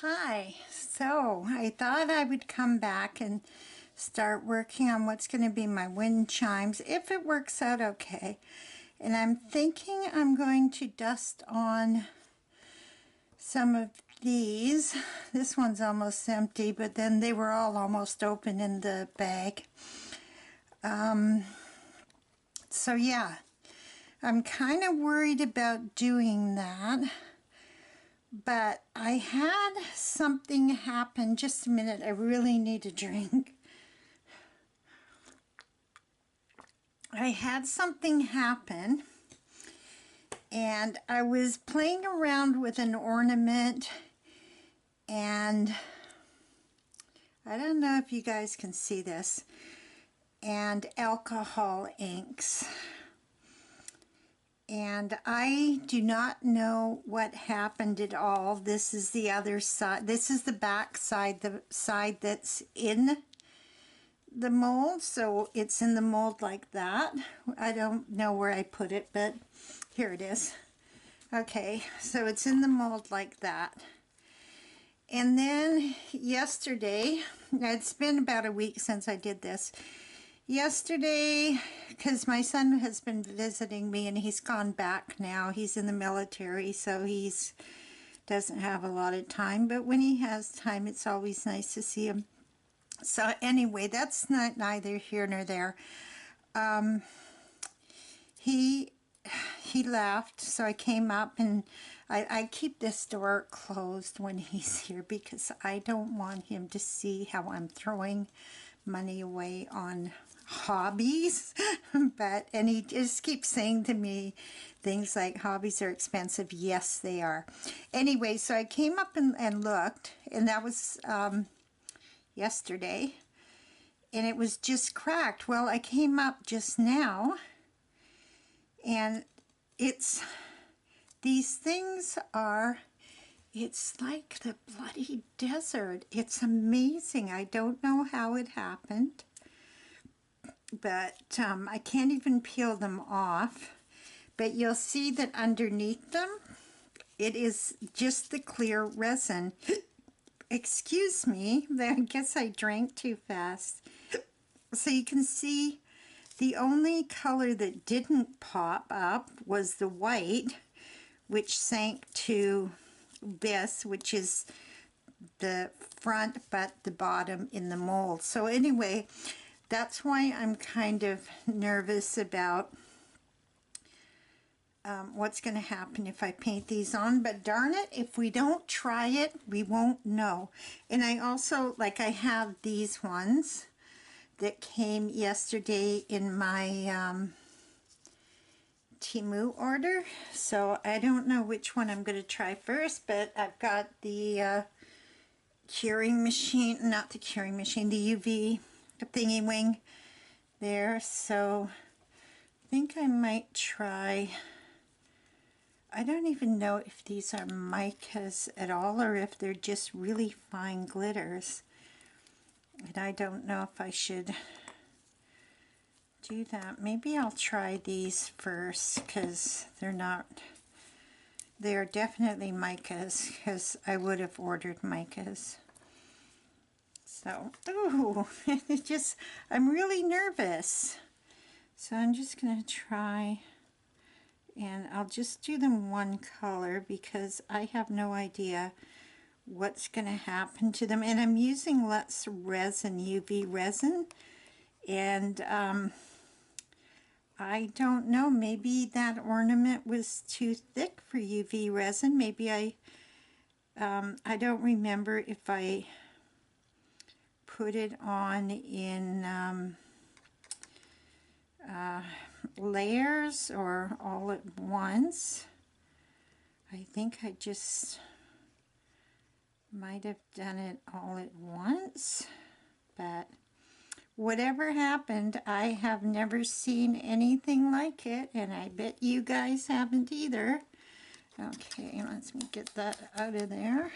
Hi, so I thought I would come back and start working on what's going to be my wind chimes, if it works out okay. And I'm thinking I'm going to dust on some of these. This one's almost empty, but then they were all almost open in the bag. So yeah, I'm kind of worried about doing that. But I had something happen. Just a minute, I really need a drink. I had something happen, and I was playing around with an ornament, and I don't know if you guys can see this, and alcohol inks. And I do not know what happened at all. This is the other side. This is the back side, the side that's in the mold. So it's in the mold like that. I don't know where I put it, but here it is. Okay, so it's in the mold like that. And then yesterday, it's been about a week since I did this. Yesterday, because my son has been visiting me and he's gone back now. He's in the military, so he's doesn't have a lot of time. But when he has time, it's always nice to see him. So anyway, that's not neither here nor there. He left, so I came up, and I keep this door closed when he's here because I don't want him to see how I'm throwing money away on hobbies. And he just keeps saying to me things like, hobbies are expensive. Yes, they are. Anyway, so I came up and looked, and that was yesterday, and it was just cracked. Well, I came up just now, and these things are, it's like the bloody desert. It's amazing. I don't know how it happened, but I can't even peel them off. But you'll see that underneath them, it is just the clear resin. Excuse me, I guess I drank too fast. So you can see the only color that didn't pop up was the white, which sank to this, which is the front but the bottom in the mold. So anyway, that's why I'm kind of nervous about what's going to happen if I paint these on. But darn it, if we don't try it, we won't know. And I also, like, I have these ones that came yesterday in my Temu order, so I don't know which one I'm going to try first, but I've got the curing machine, not the curing machine, the UV thingy wing there, so I think I might try. I don't even know if these are micas at all or if they're just really fine glitters, and I don't know if I should do that. Maybe I'll try these first because they're definitely micas, because I would have ordered micas. So, ooh, I'm really nervous. So I'm just going to try, and I'll just do them one color because I have no idea what's going to happen to them. And I'm using less resin, UV resin, and I don't know, maybe that ornament was too thick for UV resin. Maybe I don't remember if I put it on in layers or all at once. I think I just might have done it all at once, but whatever happened, I have never seen anything like it, and I bet you guys haven't either. Okay, let me get that out of there.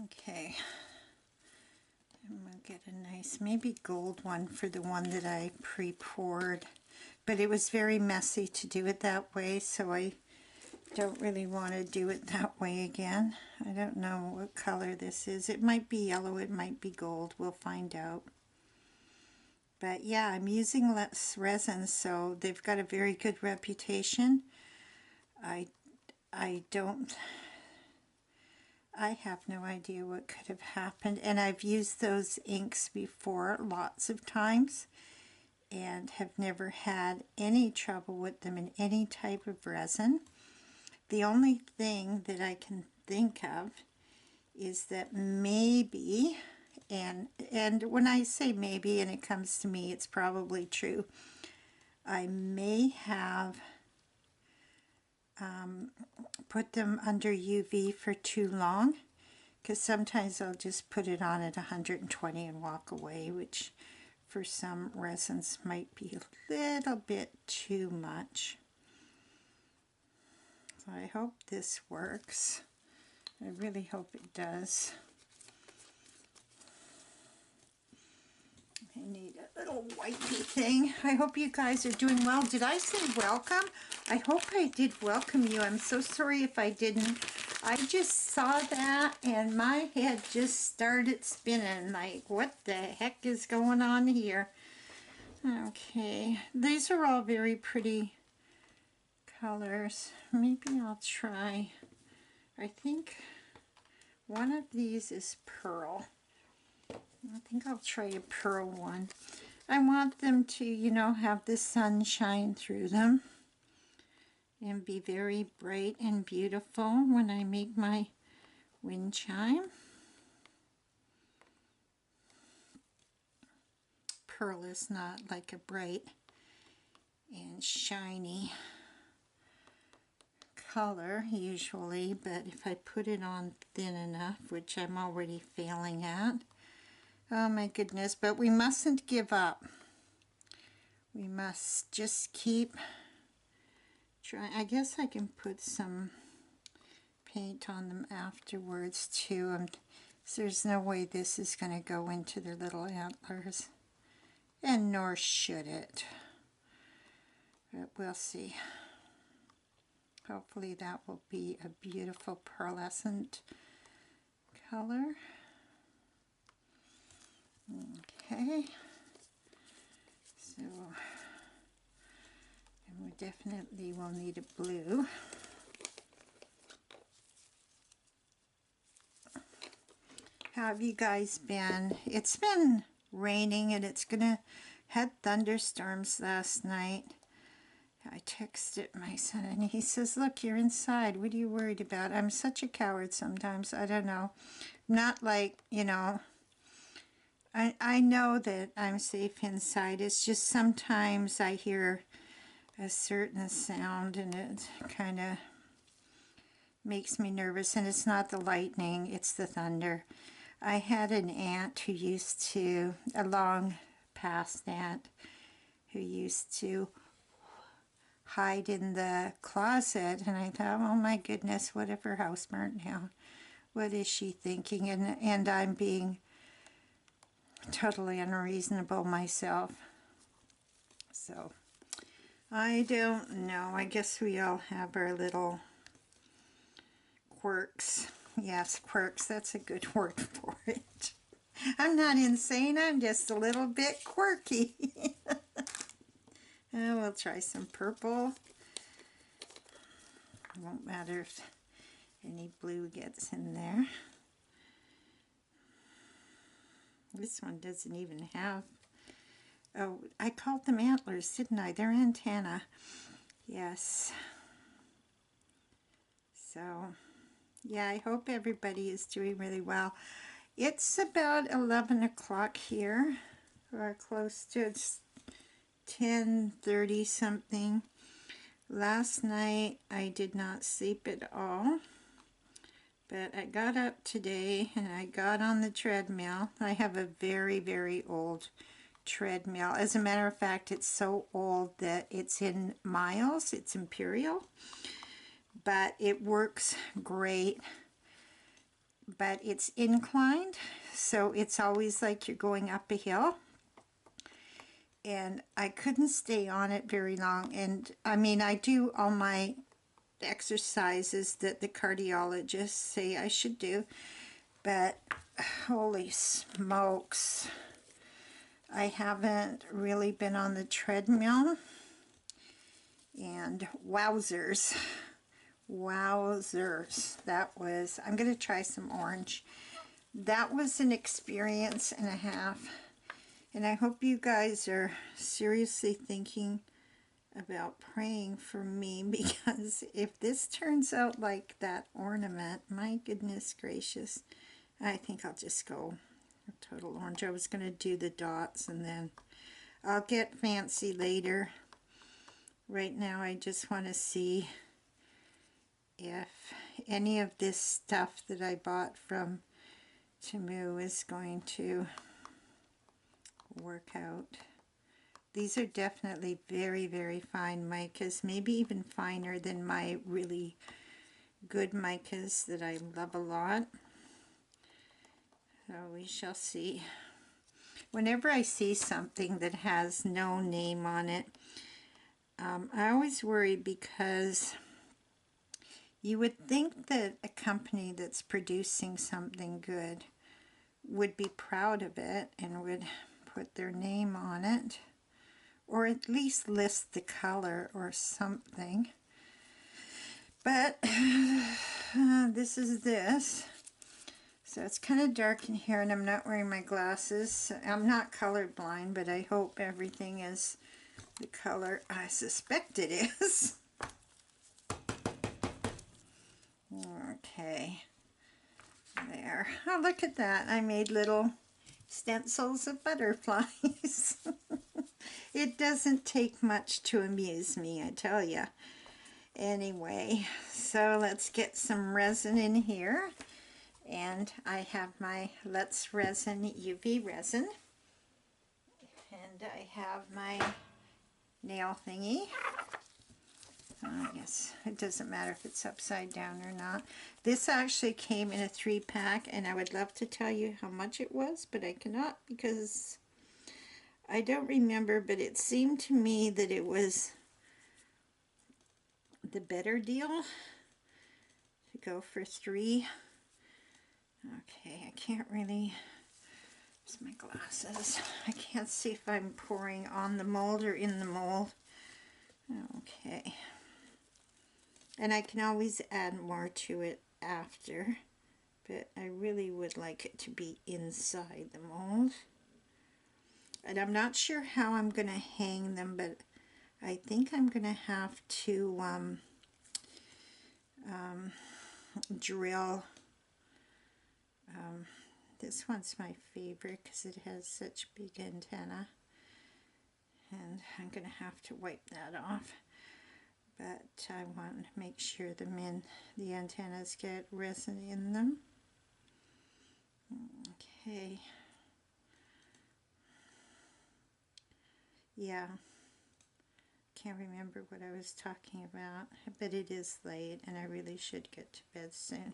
Okay, I'm going to get a nice, maybe gold one for the one that I pre-poured, but it was very messy to do it that way, so I don't really want to do it that way again. I don't know what color this is. It might be yellow, it might be gold. We'll find out. But yeah, I'm using less resin, so they've got a very good reputation. I have no idea what could have happened, and I've used those inks before lots of times and have never had any trouble with them in any type of resin. The only thing that I can think of is that maybe, and when I say maybe and it comes to me, it's probably true, I may have put them under UV for too long, because sometimes I'll just put it on at 120 and walk away, which for some resins might be a little bit too much. So I hope this works. I really hope it does. I need a little wipey thing. I hope you guys are doing well. Did I say welcome? I hope I did welcome you. I'm so sorry if I didn't. I just saw that and my head just started spinning like, what the heck is going on here? Okay, these are all very pretty colors. Maybe I'll try, I think one of these is pearl. I think I'll try a pearl one. I want them to, you know, have the sun shine through them and be very bright and beautiful when I make my wind chime. Pearl is not like a bright and shiny color usually, but if I put it on thin enough, which I'm already failing at, oh my goodness, but we mustn't give up. We must just keep trying. I guess I can put some paint on them afterwards too. So there's no way this is going to go into their little antlers, and nor should it. But we'll see. Hopefully that will be a beautiful pearlescent color. Okay, so and we definitely will need a blue. How have you guys been? It's been raining and it's gonna had thunderstorms last night. I texted my son and he says, look, you're inside. What are you worried about? I'm such a coward sometimes. I don't know. Not like, you know, I know that I'm safe inside. It's just sometimes I hear a certain sound and it kind of makes me nervous. And it's not the lightning, it's the thunder. I had an aunt who used to, a long past aunt, who used to hide in the closet, and I thought, oh my goodness, what if her house burnt down? What is she thinking? And I'm being totally unreasonable myself. So I don't know. I guess we all have our little quirks. Yes, quirks, that's a good word for it. I'm not insane, I'm just a little bit quirky. We'll try some purple. It won't matter if any blue gets in there. This one doesn't even have, oh, I called them antlers, didn't I? They're antenna. Yes. So, yeah, I hope everybody is doing really well. It's about 11 o'clock here, or close to, it's 10:30 something. Last night I did not sleep at all, but I got up today and I got on the treadmill. I have a very, very old treadmill. As a matter of fact, it's so old that it's in miles. It's imperial, but it works great. But it's inclined, so it's always like you're going up a hill. And I couldn't stay on it very long. And I mean, I do all my exercises that the cardiologists say I should do, but holy smokes, I haven't really been on the treadmill, and wowzers, that was, I'm going to try some orange. That was an experience and a half, and I hope you guys are seriously thinking about praying for me, because if this turns out like that ornament, my goodness gracious, I think I'll just go total orange. I was going to do the dots and then I'll get fancy later. Right now I just want to see if any of this stuff that I bought from Temu is going to work out. These are definitely very, very fine micas, maybe even finer than my really good micas that I love a lot. So we shall see. Whenever I see something that has no name on it, I always worry, because you would think that a company that's producing something good would be proud of it and would put their name on it, or at least list the color or something. But this is this. So it's kind of dark in here, and I'm not wearing my glasses. I'm not colorblind, but I hope everything is the color I suspect it is. Okay. There. Oh, look at that. I made little stencils of butterflies. It doesn't take much to amuse me, I tell you. Anyway, so let's get some resin in here. And I have my Let's Resin UV resin. And I have my nail thingy. I guess it doesn't matter if it's upside down or not. This actually came in a 3-pack, and I would love to tell you how much it was, but I cannot because I don't remember, but it seemed to me that it was the better deal to go for 3. Okay, I can't really, where's my glasses? I can't see if I'm pouring on the mold or in the mold. Okay. And I can always add more to it after, but I really would like it to be inside the mold. And I'm not sure how I'm going to hang them, but I think I'm going to have to drill. This one's my favorite because it has such big antenna, and I'm going to have to wipe that off. But I want to make sure the antennas get resin in them. Okay. Yeah. Can't remember what I was talking about, but it is late and I really should get to bed soon.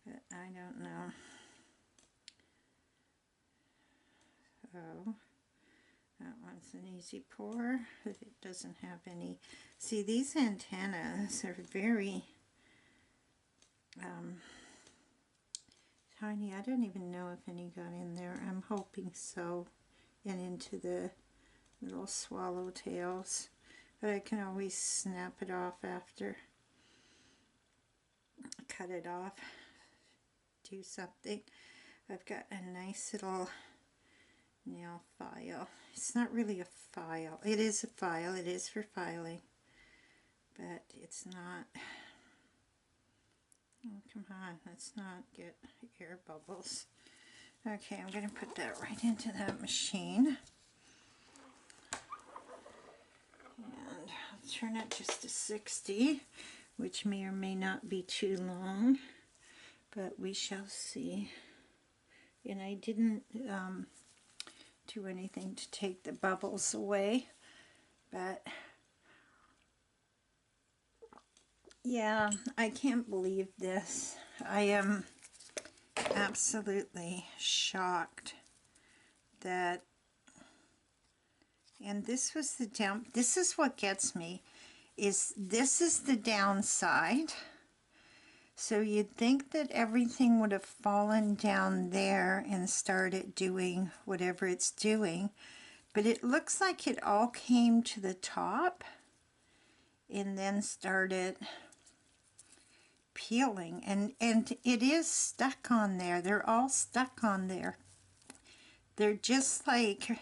But I don't know. So that one's an easy pour. It doesn't have any. See, these antennas are very tiny. I don't even know if any got in there. I'm hoping so, and into the little swallowtails. But I can always snap it off after. Cut it off. Do something. I've got a nice little nail file. It's not really a file. It is a file. It is for filing. But it's not. Oh, come on. Let's not get air bubbles. Okay, I'm going to put that right into that machine. And I'll turn it just to 60, which may or may not be too long. But we shall see. And I didn't do anything to take the bubbles away, but yeah, I can't believe this. I am absolutely shocked that, and this was the down, this is what gets me, is this is the downside. So you'd think that everything would have fallen down there and started doing whatever it's doing, but it looks like it all came to the top and then started peeling, and it is stuck on there. They're all stuck on there. They're just like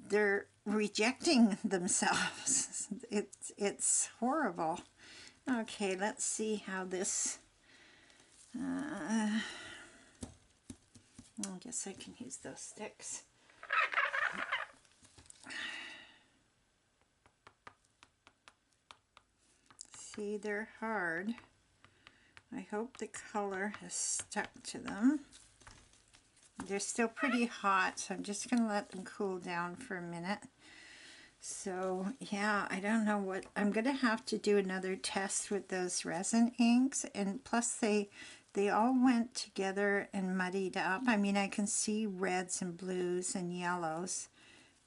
they're rejecting themselves. It's horrible. Okay, let's see how this, I guess I can use those sticks. See, they're hard. I hope the color has stuck to them. They're still pretty hot, so I'm just going to let them cool down for a minute. So yeah, I don't know what, I'm going to have to do another test with those resin inks, and plus they all went together and muddied up. I mean, I can see reds and blues and yellows,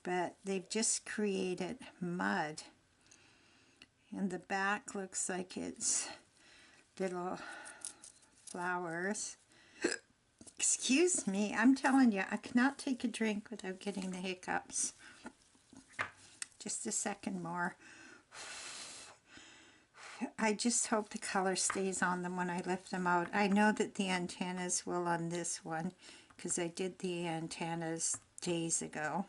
but they've just created mud. And the back looks like it's little flowers. Excuse me, I'm telling you, I cannot take a drink without getting the hiccups. Just a second more. I just hope the color stays on them when I lift them out. I know that the antennas will on this one, because I did the antennas days ago.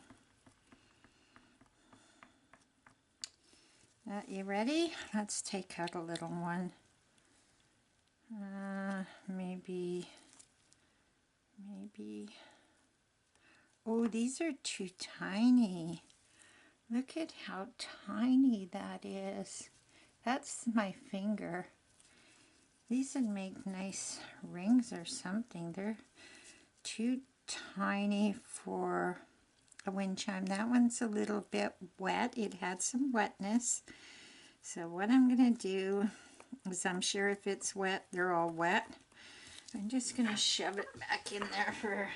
You ready? Let's take out a little one. Maybe. Oh, these are too tiny. Look at how tiny that is. That's my finger. These would make nice rings or something. They're too tiny for a wind chime. That one's a little bit wet. It had some wetness. So what I'm going to do is, I'm sure if it's wet, they're all wet. I'm just going to shove it back in there for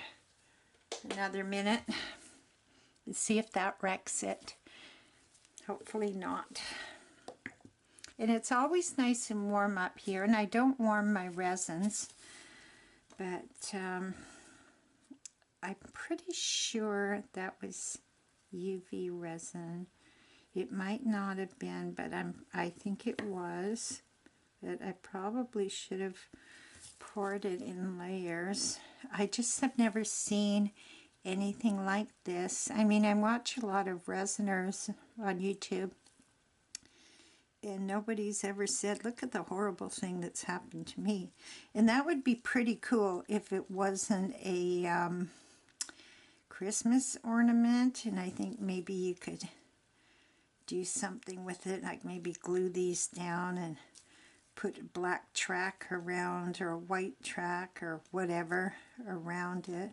another minute. Let's see if that wrecks it. Hopefully not. And it's always nice and warm up here, and I don't warm my resins, but I'm pretty sure that was UV resin. It might not have been, but I think it was. But I probably should have poured it in layers. I just have never seen anything like this. I mean, I watch a lot of resiners on YouTube, and nobody's ever said, look at the horrible thing that's happened to me. And that would be pretty cool if it wasn't a Christmas ornament, and I think maybe you could do something with it, like maybe glue these down and put a black track around, or a white track, or whatever around it.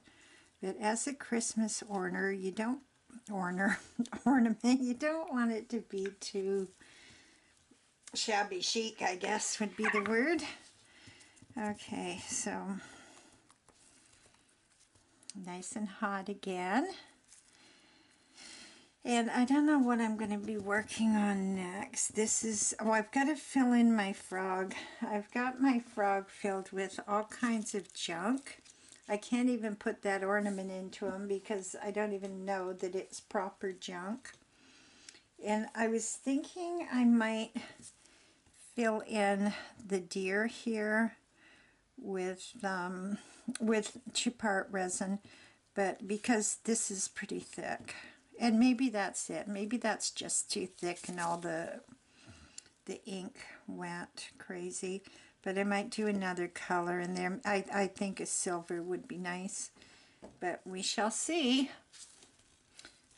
But as a Christmas ornament, you don't you don't want it to be too shabby chic, I guess would be the word. Okay, so nice and hot again. And I don't know what I'm going to be working on next. This is, oh, I've got to fill in my frog. I've got my frog filled with all kinds of junk. I can't even put that ornament into him because I don't even know that it's proper junk. And I was thinking I might fill in the deer here with two-part resin, but because this is pretty thick. And maybe that's it. Maybe that's just too thick and all the ink went crazy. But I might do another color in there. I think a silver would be nice. But we shall see.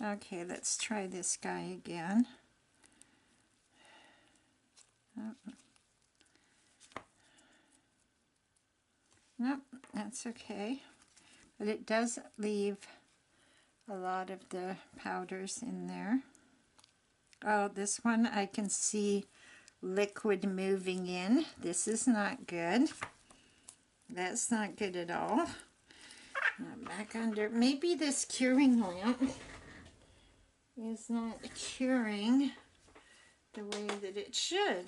Okay, let's try this guy again. Oh. Nope, that's okay. But it does leave a lot of the powders in there. Oh, this one I can see liquid moving in. This is not good. That's not good at all. Now back under. Maybe this curing lamp is not curing the way that it should.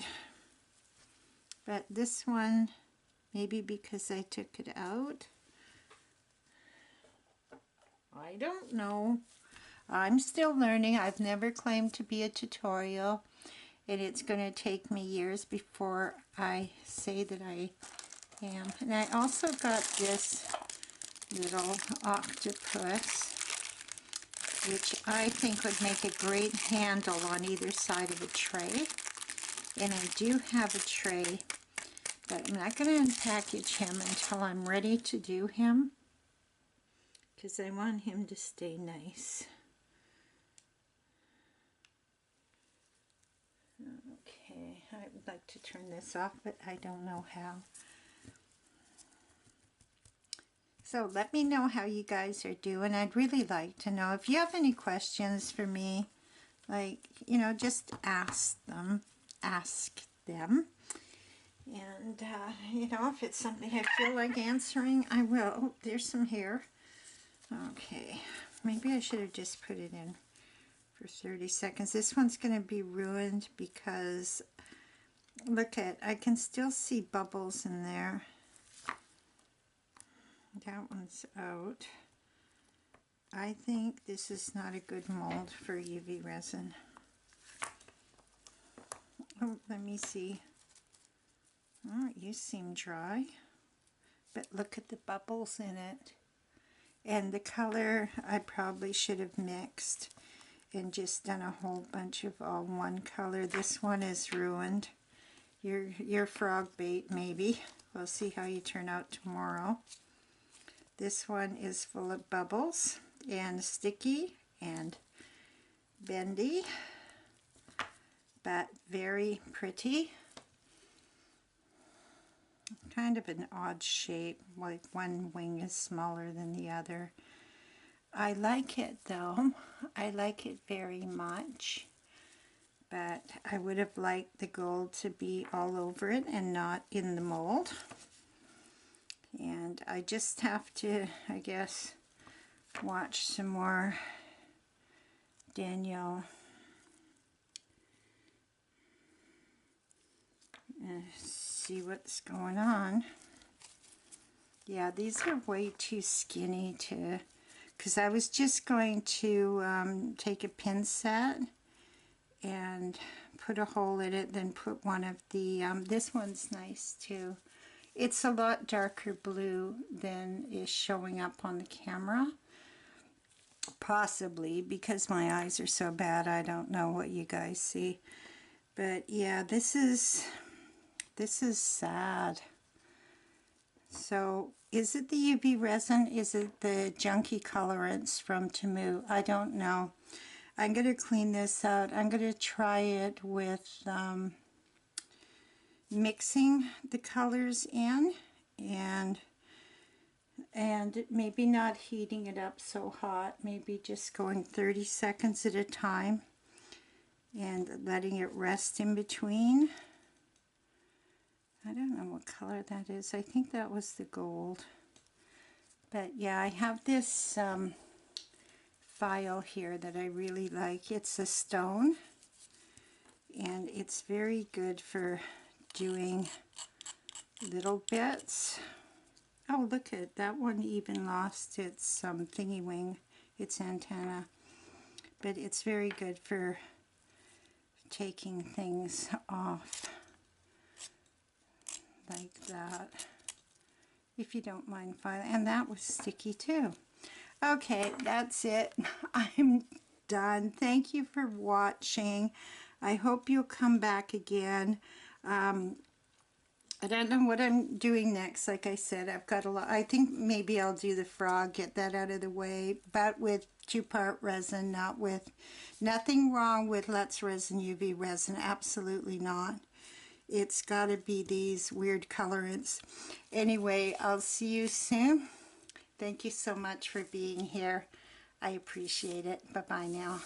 But this one, maybe because I took it out, I don't know. I'm still learning. I've never claimed to be a tutorial, and it's going to take me years before I say that I am. And I also got this little octopus, which I think would make a great handle on either side of a tray. And I do have a tray, but I'm not going to unpackage him until I'm ready to do him, because I want him to stay nice. Okay, I would like to turn this off, but I don't know how. So let me know how you guys are doing. I'd really like to know. If you have any questions for me, like, you know, just ask them. And, you know, if it's something I feel like answering, I will. Oh, there's some hair. Okay, maybe I should have just put it in for 30 seconds. This one's going to be ruined because, look at, I can still see bubbles in there. That one's out. I think this is not a good mold for UV resin. Oh, let me see. Oh, you seem dry. But look at the bubbles in it. And the color, I probably should have mixed and just done a whole bunch of all one color. This one is ruined. Your frog bait, maybe. We'll see how you turn out tomorrow. This one is full of bubbles and sticky and bendy, but very pretty. Kind of an odd shape, like one wing is smaller than the other. I like it though. I like it very much, but I would have liked the gold to be all over it and not in the mold. And I just have to, I guess, watch some more Danielle and see what's going on. Yeah, these are way too skinny to, because I was just going to take a pin set and put a hole in it, then put one of the, this one's nice too. It's a lot darker blue than is showing up on the camera. Possibly because my eyes are so bad, I don't know what you guys see. But yeah, this is sad. So is it the UV resin? Is it the junky colorants from Temu? I don't know. I'm going to clean this out. I'm going to try it with mixing the colors in and maybe not heating it up so hot, maybe just going 30 seconds at a time and letting it rest in between. I don't know what color that is. I think that was the gold. But yeah, I have this file here that I really like. It's a stone and it's very good for doing little bits. Oh, look at that one, even lost its thingy wing, its antenna. But it's very good for taking things off like that, if you don't mind filing. And that was sticky too. Okay, that's it. I'm done. Thank you for watching. I hope you'll come back again. I don't know what I'm doing next. Like I said, I've got a lot. I think maybe I'll do the frog, get that out of the way, but with 2-part resin, not with, nothing wrong with Let's Resin UV resin, absolutely not. It's got to be these weird colorants. Anyway, I'll see you soon. Thank you so much for being here. I appreciate it. Bye-bye now.